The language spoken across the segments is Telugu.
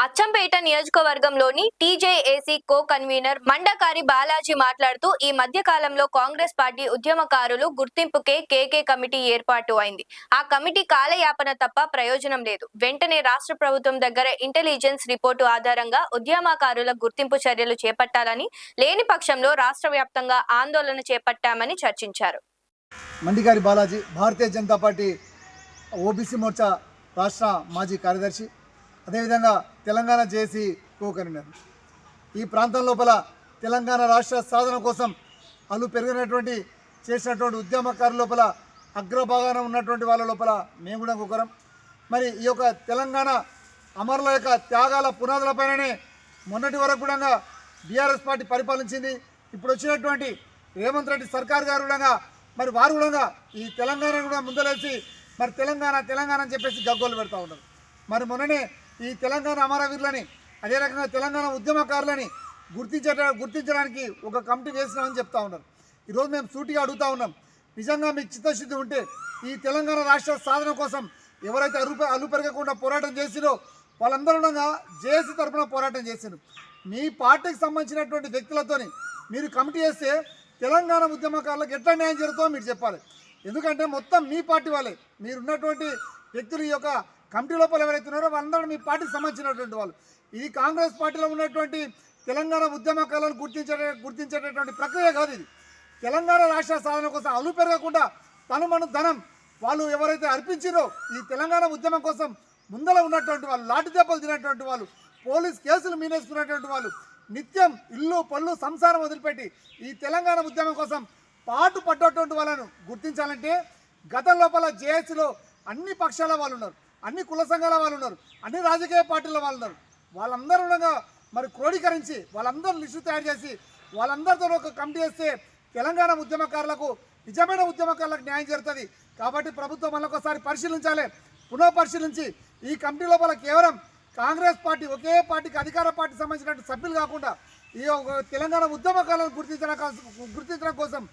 అచ్చంపేట నియోజకవర్గంలోని టీజేఏసీ కో కన్వీనర్ మండకారి బాలాజీ మాట్లాడుతూ ఈ మధ్య కాలంలో కాంగ్రెస్ పార్టీ ఉద్యమకారులు గుర్తింపుకే కేకే కమిటీ ఏర్పాటు అయింది. ఆ కమిటీ కాలయాపన తప్ప ప్రయోజనం లేదు. వెంటనే రాష్ట్ర ప్రభుత్వం దగ్గర ఇంటెలిజెన్స్ రిపోర్టు ఆధారంగా ఉద్యమకారుల గుర్తింపు చర్యలు చేపట్టాలని, లేని పక్షంలో రాష్ట్ర వ్యాప్తంగా ఆందోళన చేపట్టామని చర్చించారు. మండికారి బాలాజీ, భారతీయ జనతా పార్టీ ఓబీసీ మోర్చా రాష్ట్ర మాజీ కార్యదర్శి, అదేవిధంగా తెలంగాణ జేఏసీ కో కన్వీనర్. ఈ ప్రాంతం లోపల తెలంగాణ రాష్ట్ర సాధన కోసం అలు పెరిగినటువంటి చేసినటువంటి ఉద్యమకారుల లోపల అగ్రభాగాన ఉన్నటువంటి వాళ్ళ లోపల మేము కూడా ఒకరం. మరి ఈ యొక్క తెలంగాణ అమరుల యొక్క త్యాగాల పునాదులపైననే మొన్నటి వరకు కూడా బీఆర్ఎస్ పార్టీ పరిపాలించింది. ఇప్పుడు వచ్చినటువంటి రేవంత్ రెడ్డి సర్కార్ గారు కూడా మరి వారు కూడా ఈ తెలంగాణ కూడా ముందలేసి మరి తెలంగాణ తెలంగాణ అని చెప్పేసి గగ్గోలు పెడతా ఉన్నారు. మరి మొన్ననే ఈ తెలంగాణ అమరవీరులని, అదే రకంగా తెలంగాణ ఉద్యమకారులని గుర్తించడానికి ఒక కమిటీ వేసినామని చెప్తా ఉన్నారు. ఈరోజు మేము సూటిగా అడుగుతా ఉన్నాం, నిజంగా మీకు చిత్తశుద్ధి ఉంటే ఈ తెలంగాణ రాష్ట్ర సాధన కోసం ఎవరైతే అల్లు పెరగకుండా పోరాటం చేసిరో వాళ్ళందరూ జేఏసీ తరఫున పోరాటం చేశారు. మీ పార్టీకి సంబంధించినటువంటి వ్యక్తులతోని మీరు కమిటీ వేస్తే తెలంగాణ ఉద్యమకారులకు ఎట్లా న్యాయం జరుగుతుందో మీరు చెప్పాలి. ఎందుకంటే మొత్తం మీ పార్టీ వాళ్ళే, మీరున్నటువంటి వ్యక్తులు ఈ యొక్క కమిటీ లోపల ఎవరైతే ఉన్నారో వాళ్ళందరూ మీ పార్టీకి సంబంధించినటువంటి వాళ్ళు. ఇది కాంగ్రెస్ పార్టీలో ఉన్నటువంటి తెలంగాణ ఉద్యమకారులను గుర్తించేటటువంటి ప్రక్రియ కాదు. ఇది తెలంగాణ రాష్ట్ర సాధన కోసం అలు పెరగకుండా తను ధనం వాళ్ళు ఎవరైతే అర్పించారో ఈ తెలంగాణ ఉద్యమం కోసం ముందర ఉన్నటువంటి వాళ్ళు, లాఠీ దెబ్బలు తినేటువంటి వాళ్ళు, పోలీస్ కేసులు మీనేసుకున్నటువంటి వాళ్ళు, నిత్యం ఇల్లు పళ్ళు సంసారం వదిలిపెట్టి ఈ తెలంగాణ ఉద్యమం కోసం పాటు పడ్డటువంటి వాళ్ళను గుర్తించాలంటే గతం లోపల జేఏసీలో అన్ని పక్షాల వాళ్ళు ఉన్నారు, అన్ని కుల సంఘాల వాళ్ళు ఉన్నారు, అన్ని రాజకీయ పార్టీల వాళ్ళు ఉన్నారు. వాళ్ళందరూ మరి క్రోడీకరించి వాళ్ళందరూ లిస్టు తయారు చేసి వాళ్ళందరితో ఒక కమిటీ వేస్తే తెలంగాణ ఉద్యమకారులకు, నిజమైన ఉద్యమకారులకు న్యాయం జరుగుతుంది. కాబట్టి ప్రభుత్వం మళ్ళొకసారి పరిశీలించాలి, పునఃపరిశీలించి ఈ కమిటీ లోపల కేవలం కాంగ్రెస్ పార్టీ ఒకే పార్టీకి అధికార పార్టీ సంబంధించిన సభ్యులు కాకుండా ఈ తెలంగాణ ఉద్యమకారులను గుర్తించడం కోసం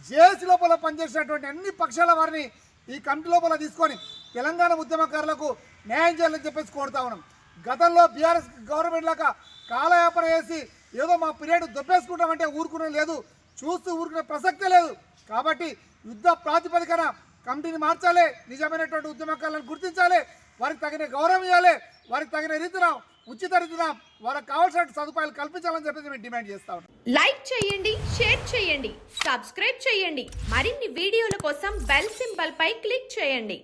జేఏసీ లోపల పనిచేసినటువంటి అన్ని పక్షాల వారిని ఈ కమిటీ లోపల తీసుకొని తెలంగాణ ఉద్యమకారులకు న్యాయం చేయాలని చెప్పేసి కోరుతా ఉన్నాం. గతంలో బీఆర్ఎస్ గవర్నమెంట్ లాగా కాలయాపన వేసి ఏదో మా పీరియడ్ దొబ్బేసుకుంటామంటే ఊరుకునే లేదు, చూస్తూ ఊరుకునే ప్రసక్తే లేదు. కాబట్టి యుద్ధ ప్రాతిపదికన కమిటీని మార్చాలి, నిజమైనటువంటి ఉద్యమకారులను గుర్తించాలి, వారికి తగిన గౌరవం ఇవ్వాలి, వారికి తగిన రీతిన ఉచిత రీతిన వారికి కావాల్సిన సదుపాయాలు కల్పించాలని చెప్పేసి మేము డిమాండ్ చేస్తా ఉన్నాం. లైక్ చేయండి, షేర్ చేయండి, సబ్స్క్రైబ్ చేయండి. మరిన్ని వీడియోల కోసం బెల్ సింబల్ పై క్లిక్ చేయండి.